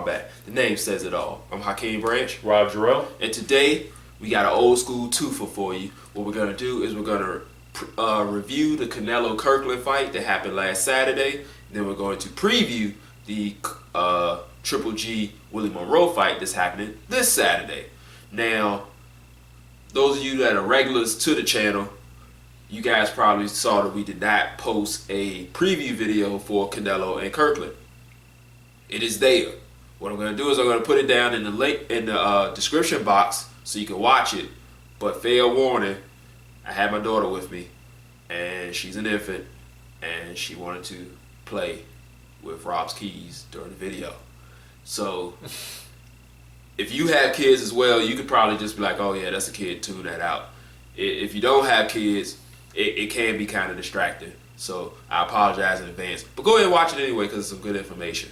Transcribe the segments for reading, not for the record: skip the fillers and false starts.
CapitalofCombat. The name says it all. I'm Hakeem Branch. Rob Jarrell. And today, we got an old school twofer for you. What we're going to do is we're going to review the Canelo-Kirkland fight that happened last Saturday. Then we're going to preview the Triple G Willie-Monroe fight that's happening this Saturday. Now, those of you that are regulars to the channel, you guys probably saw that we did not post a preview video for Canelo and Kirkland. It is there. What I'm going to do is I'm going to put it down in the link in the description box so you can watch it. But fair warning, I had my daughter with me, and she's an infant, and she wanted to play with Rob's keys during the video. So if you have kids as well, you could probably just be like, oh yeah, that's a kid, tune that out. If you don't have kids, it can be kind of distracting. So I apologize in advance. But go ahead and watch it anyway because it's some good information.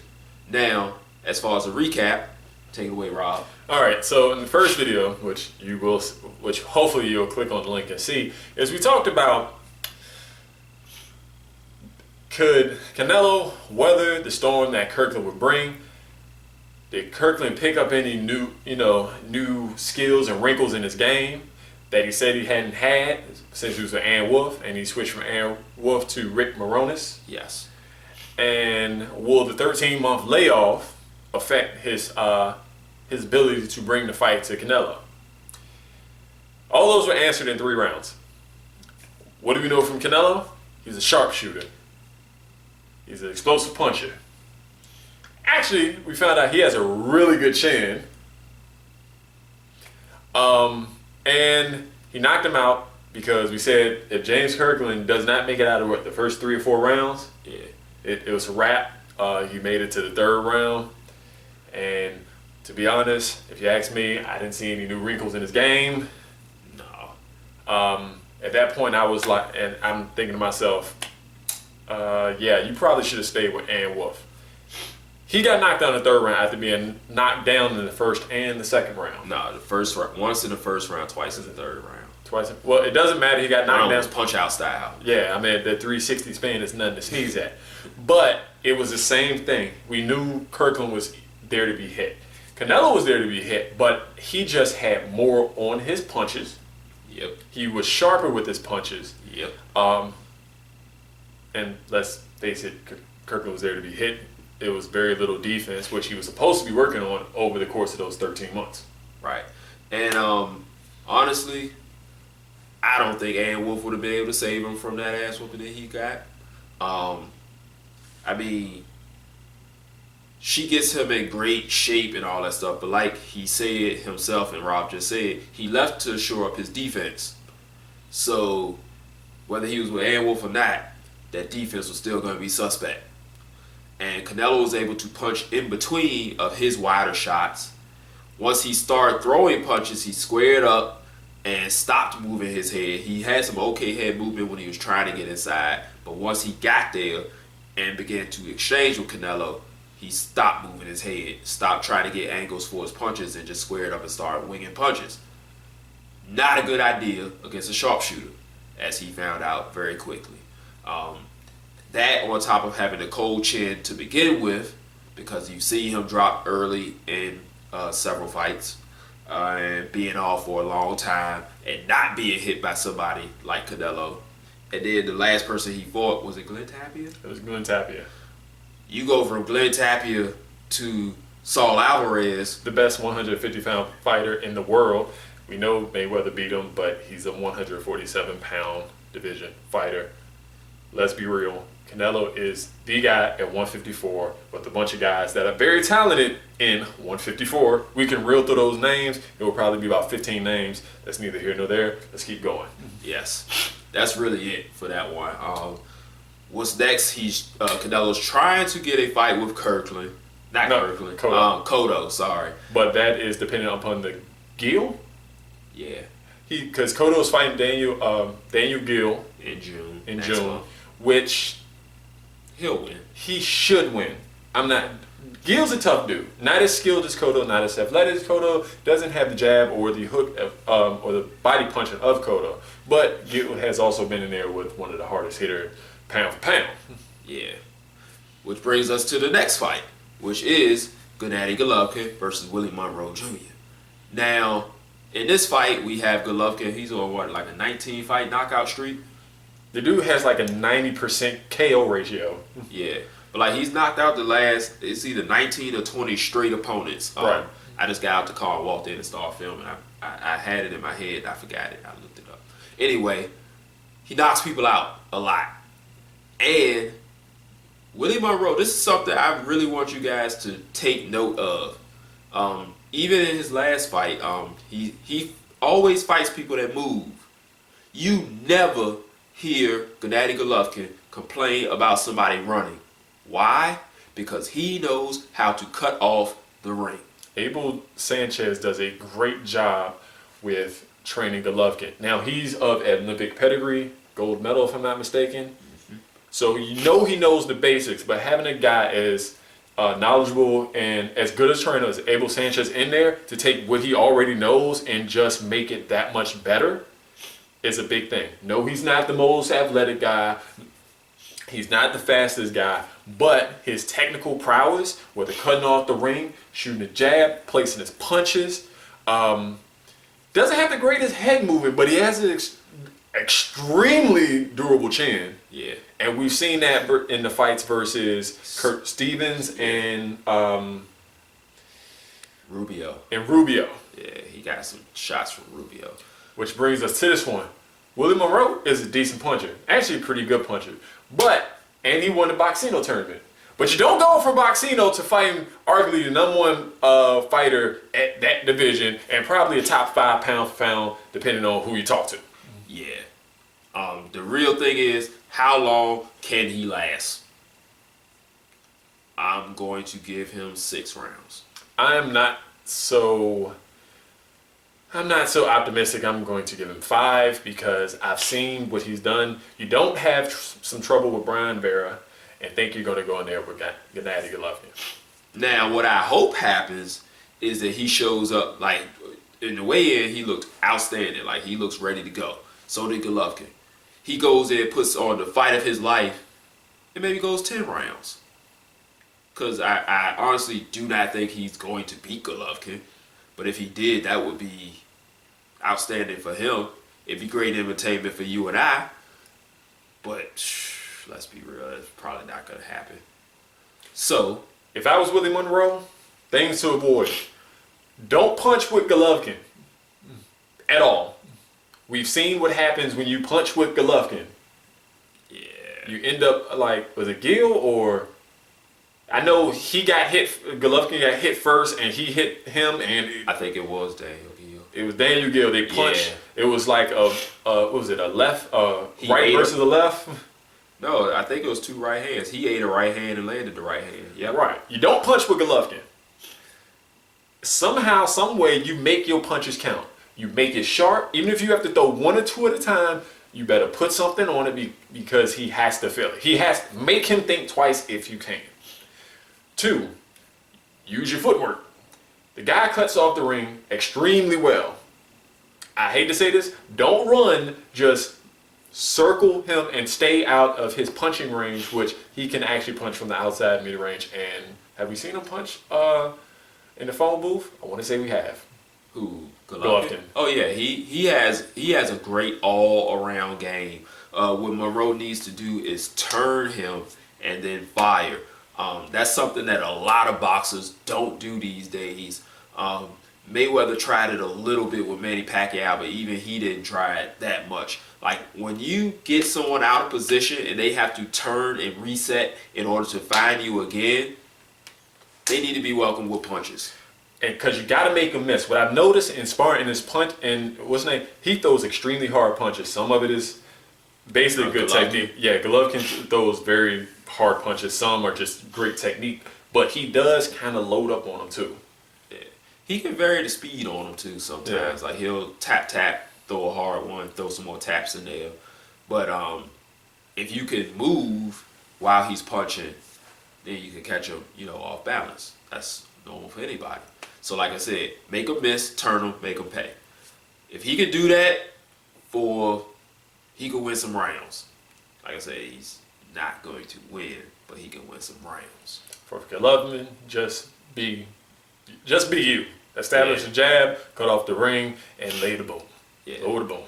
Now, as far as a recap, take it away, Rob. All right, so in the first video, which hopefully you'll click on the link and see, is we talked about could Canelo weather the storm that Kirkland would bring? Did Kirkland pick up any new skills and wrinkles in his game that he said he hadn't had since he was with Ann Wolfe, and he switched from Ann Wolfe to Rick Moronis? Yes. And will the 13-month layoff affect his ability to bring the fight to Canelo? All those were answered in 3 rounds. What do we know from Canelo? He's a sharpshooter. He's an explosive puncher. Actually, we found out he has a really good chin. And he knocked him out because we said if James Kirkland does not make it out of the first 3 or 4 rounds, yeah, it was a wrap. He made it to the 3rd round. And to be honest, if you ask me, I didn't see any new wrinkles in his game. No. At that point, I was like, and I'm thinking to myself, yeah, you probably should have stayed with Ann Wolfe. He got knocked down in the 3rd round after being knocked down in the 1st and the 2nd round. No, the first round, once in the 1st round, twice in the 3rd round. Twice. Well, it doesn't matter. He got knocked down. Punch out style. Yeah, I mean the 360 spin is nothing to sneeze at. But it was the same thing. We knew Kirkland was there to be hit. Canelo was there to be hit, but he just had more on his punches. Yep. He was sharper with his punches. Yep. And let's face it, Kirkland was there to be hit. It was very little defense, which he was supposed to be working on over the course of those 13 months. Right. And honestly, I don't think Ann Wolfe would have been able to save him from that ass whooping that he got. I mean, she gets him in great shape and all that stuff, but like he said himself and Rob just said, he left to shore up his defense. So whether he was with Ann Wolfe or not, that defense was still going to be suspect. And Canelo was able to punch in between of his wider shots. Once he started throwing punches, he squared up and stopped moving his head. He had some okay head movement when he was trying to get inside, but once he got there and began to exchange with Canelo, he stopped moving his head, stopped trying to get angles for his punches, and just squared up and started winging punches. Not a good idea against a sharpshooter, as he found out very quickly. That on top of having a cold chin to begin with, because you see him drop early in several fights, and being off for a long time, and not being hit by somebody like Canelo. And then the last person he fought, was it Glenn Tapia? It was Glenn Tapia. You go from Glenn Tapia to Saul Alvarez. The best 150-pound fighter in the world. We know Mayweather beat him, but he's a 147-pound division fighter. Let's be real. Canelo is the guy at 154 with a bunch of guys that are very talented in 154. We can reel through those names. It will probably be about 15 names. That's neither here nor there. Let's keep going. Yes, that's really it for that one. What's next? Canelo's trying to get a fight with Kirkland. Kirkland. Cotto, sorry. But that is dependent upon the Gill. Yeah. Because Cotto's fighting Daniel Gill in June. Month. Which he'll win. He should win. Gill's a tough dude. Not as skilled as Cotto, not as athletic as Cotto. Doesn't have the jab or the hook or the body punching of Cotto. But Gill has also been in there with one of the hardest hitter pound for pound. Yeah. Which brings us to the next fight, which is Gennady Golovkin versus Willie Monroe Jr. Now, in this fight, we have Golovkin. He's on what, like a 19-fight knockout streak? The dude has like a 90% KO ratio. Yeah. But like he's knocked out the last, it's either 19 or 20 straight opponents. Right. I just got out the car and walked in and started filming. I had it in my head. I forgot it. I looked it up. Anyway, he knocks people out a lot. And Willie Monroe, this is something I really want you guys to take note of. Even in his last fight, he always fights people that move. You never hear Gennady Golovkin complain about somebody running. Why? Because he knows how to cut off the ring. Abel Sanchez does a great job with training Golovkin. Now, he's of Olympic pedigree, gold medal if I'm not mistaken. Mm-hmm. So you know he knows the basics, but having a guy as knowledgeable and as good a trainer as Abel Sanchez in there to take what he already knows and just make it that much better is a big thing. No, he's not the most athletic guy. He's not the fastest guy, but his technical prowess, whether cutting off the ring, shooting a jab, placing his punches, doesn't have the greatest head movement, but he has an extremely durable chin. Yeah. And we've seen that in the fights versus Kurt Stevens and Rubio. Yeah, he got some shots from Rubio. Which brings us to this one. Willie Monroe is a decent puncher. Actually a pretty good puncher. And he won the Boxino tournament. But you don't go from Boxino to fighting arguably the number one fighter at that division and probably a top 5 pound for pound, depending on who you talk to. Yeah. The real thing is, how long can he last? I'm going to give him 6 rounds. I'm not so optimistic. I'm going to give him 5 because I've seen what he's done. You don't have some trouble with Brian Vera and think you're going to go in there with Gennady Golovkin. Now, what I hope happens is that he shows up, like, in the weigh-in, he looked outstanding. Like, he looks ready to go. So did Golovkin. He goes there, puts on the fight of his life, and maybe goes 10 rounds. Because I honestly do not think he's going to beat Golovkin. But if he did, that would be outstanding for him. It'd be great entertainment for you and I. But let's be real, it's probably not going to happen. So, if I was Willie Monroe, things to avoid. Don't punch with Golovkin at all. We've seen what happens when you punch with Golovkin. Yeah. You end up like, was it Gill or... I know he got hit, Golovkin got hit first and he hit him and... I think it was Daniel Gill. It was Daniel Gill. They punched. Yeah. It was like what was it, a left, right versus a left? No, I think it was 2 right hands. He ate a right hand and landed the right hand. Yeah, right. You don't punch with Golovkin. Somehow, some way, you make your punches count. You make it sharp. Even if you have to throw 1 or 2 at a time, you better put something on it because he has to feel it. He has to make him think twice if you can. 2, use your footwork. The guy cuts off the ring extremely well. I hate to say this, don't run, just circle him and stay out of his punching range, which he can actually punch from the outside mid-range. And have we seen him punch in the phone booth? I want to say we have. Who? Golovkin? Oh yeah, he has a great all-around game. What Monroe needs to do is turn him and then fire. That's something that a lot of boxers don't do these days. Mayweather tried it a little bit with Manny Pacquiao, but even he didn't try it that much. Like, when you get someone out of position and they have to turn and reset in order to find you again, they need to be welcomed with punches. And because you got to make them miss. What I've noticed in sparring in his punch, and what's his name? He throws extremely hard punches. Some of it is basically good technique. Yeah, Golovkin throws very hard punches. Some are just great technique. But he does kind of load up on them too. Yeah. He can vary the speed on them too sometimes. Yeah. Like, he'll tap, throw a hard one, throw some more taps in there. But if you can move while he's punching, then you can catch him, off balance. That's normal for anybody. So like I said, make him miss, turn him, make him pay. If he can do that, he can win some rounds. Like I said, he's not going to win, but he can win some rounds. For Golovkin, just just be you. Establish a jab, cut off the ring, and lay the boom. Yeah. Lower the boom.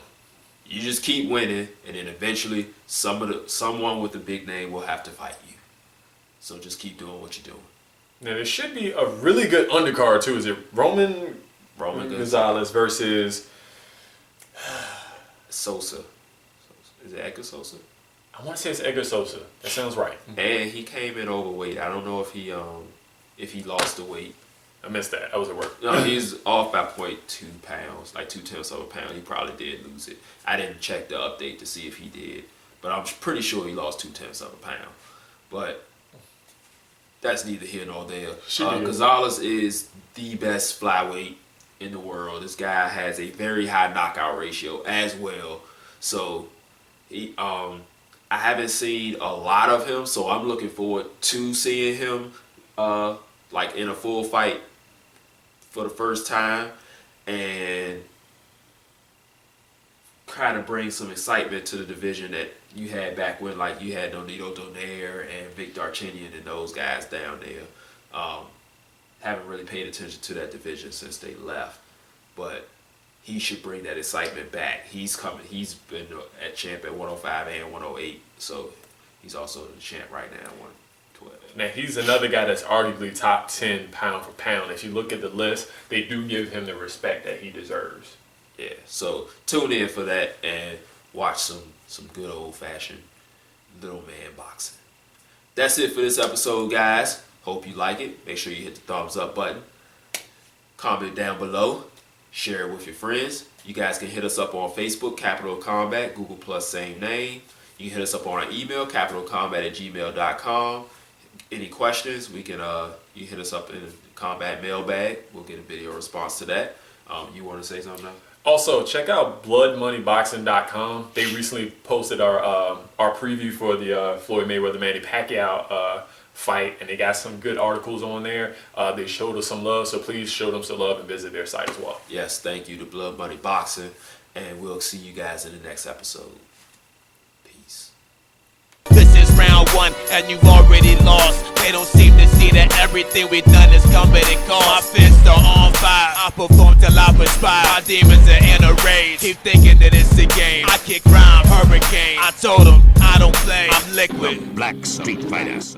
You just keep winning, and then eventually someone with a big name will have to fight you. So just keep doing what you're doing. Now there should be a really good undercard too. Is it Roman Gonzalez versus Sosa? Is it Edgar Sosa? I want to say it's Edgar Sosa. That sounds right. And he came in overweight. I don't know if he lost the weight. I missed that. I was at work. No, he's off by 0.2 pounds, like 0.2 of a pound. He probably did lose it. I didn't check the update to see if he did, but I'm pretty sure he lost 0.2 of a pound. But that's neither here nor there. Gonzalez is the best flyweight in the world. This guy has a very high knockout ratio as well. So I haven't seen a lot of him, so I'm looking forward to seeing him like in a full fight for the first time, and kind of bring some excitement to the division that you had back when, like, you had Nonito Donaire and Vic Darchinyan and those guys down there. Haven't really paid attention to that division since they left, but he should bring that excitement back. He's coming. He's been at champ at 105 and 108, so he's also the champ right now, 112. Now, he's another guy that's arguably top 10 pound for pound. If you look at the list, they do give him the respect that he deserves. Yeah, so tune in for that and watch some good old-fashioned little man boxing. That's it for this episode, guys. Hope you like it. Make sure you hit the thumbs up button. Comment down below. Share it with your friends. You guys can hit us up on Facebook, CapitalofCombat, Google+, same name. You can hit us up on our email, capitalofcombat@gmail.com. Any questions, we can you hit us up in the combat mailbag. We'll get a video response to that. You want to say something now? Also, check out bloodmoneyboxing.com. They recently posted our preview for the Floyd Mayweather Manny Pacquiao fight, and they got some good articles on there. They showed us some love, so please show them some love and visit their site as well. Yes, thank you to Blood Money Boxing, and we'll see you guys in the next episode. Peace. This is round one, and you've already lost. They don't seem to see that everything we've done is coming and cost. My fists are on fire. I perform till I perspire. My demons are in a rage. Keep thinking that it's a game. I kick rhyme, hurricane. I told them I don't play. I'm liquid. Black Street Fighters.